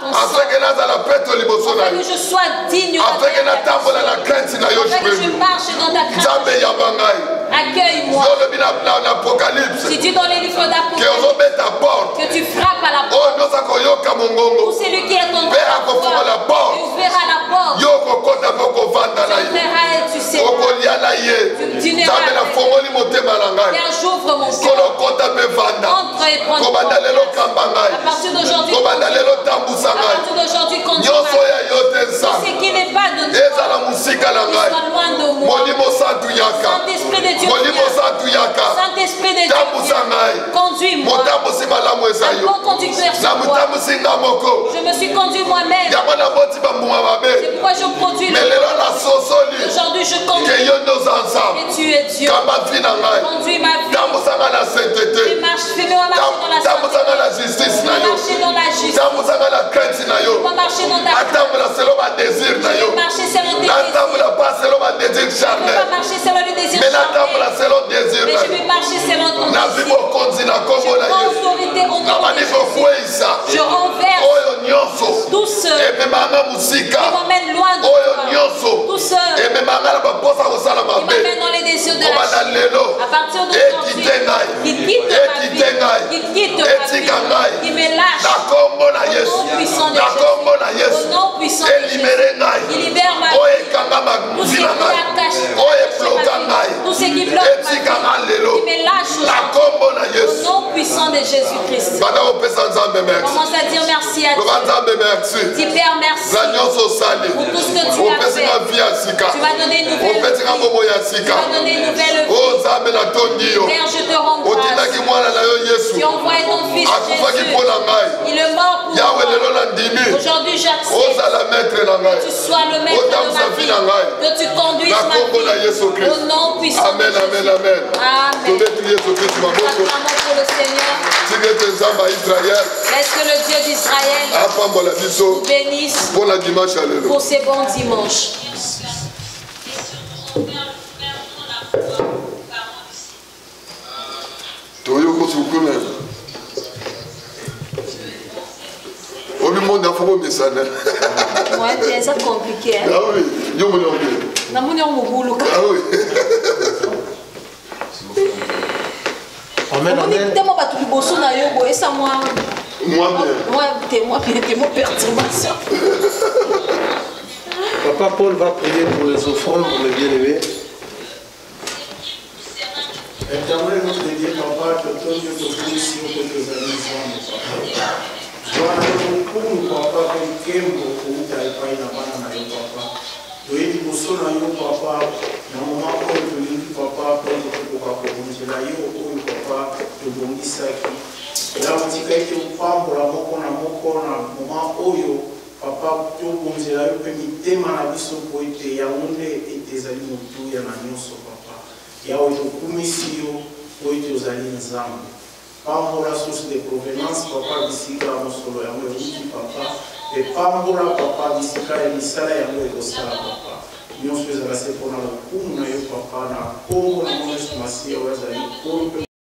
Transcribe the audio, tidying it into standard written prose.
ton sang. Afin que je sois digne de ta afin que je marche dans ta crainte. Accueille-moi. Tu dis dans les livres d'Apocalypse que tu frappes à la porte. Pour celui qui est en train de ouvrir la porte. Tu entreras et tu sais. Tu me diras. Car j'ouvre mon cœur. Entre et prends. À partir d'aujourd'hui, conduis ma vie. Ce qui n'est pas de toi, soit loin de moi. Saint-Esprit de Dieu, Saint-Esprit de Dieu, conduis-moi. Un bon conducteur sur moi. Je me suis conduit moi-même. C'est pourquoi je produis le monde. Aujourd'hui, je conduis. Et tu es Dieu. Conduis ma vie. Fais-moi marcher dans la justice. Marcher dans la justice. Marcher dans ta désir. Marcher selon tes désirs. Je ne peux pas marcher selon les désirs charnels. Mais je vais marcher selon ton désir. Je prends autorité au nom de Jésus. Je renverse tous ceux qui m'emmènent loin de toi. Tous ceux qui m'emmènent dans les désirs de la chair. À partir d'aujourd'hui, qui quittent ma vie, qui me lâchent. Au nom puissant de Jésus. Au nom puissant de Jésus. Qui libère ma vie. Tout ce qui m'attache. Tout ce qui bloque ma vie. Qui me lâche. Au nom puissant de Jésus-Christ. Commence à dire merci à Dieu. Dis Père, merci pour tout ce que tu as fait. Tu m'as donné une nouvelle vie. Tu m'as donné une nouvelle vie. Père, je te rends grâce. Tu as envoyé ton fils Jésus. Il est mort pour moi. Aujourd'hui, j'accepte que tu sois le maître de ma vie. Que tu conduises ma vie. Au nom puissant de Jésus. Amen. Acclamons pour le Seigneur. Laisse que le Dieu d'Israël nous bénisse pour ces bons dimanches. Ouais, c'est compliqué. Ah oui, ah oui. Amen, amen. Papa Paul va prier pour les offrandes, pour les bien-aimés. Éternel notre Dieu, Papa, que ton Dieu te bénisse sur quelques années, Papa. Bwana mukuru papa kembo kuuta ipai na bana na yo papa. Toyedi bosona yo papa na mama ko toyedi papa ko ko ko kunjela yo ko papa to bongisa ki. Ela mutika ite upambo la moko na mama oyo papa to kunjela yo pe mitema na biso ko ite ya onde ite zali mutu ya na nyoso papa. Ya oyo kumisi yo ko ite ozali nzambe. Pambola source de provenance, papa bisika mosolo ya mwe uti papa. Et pambola papa bisika ya misala ya mwe kosala papa. Nyonso ezala se pona lokumu na yo papa na kongo na mwesu masiya wazali kongo.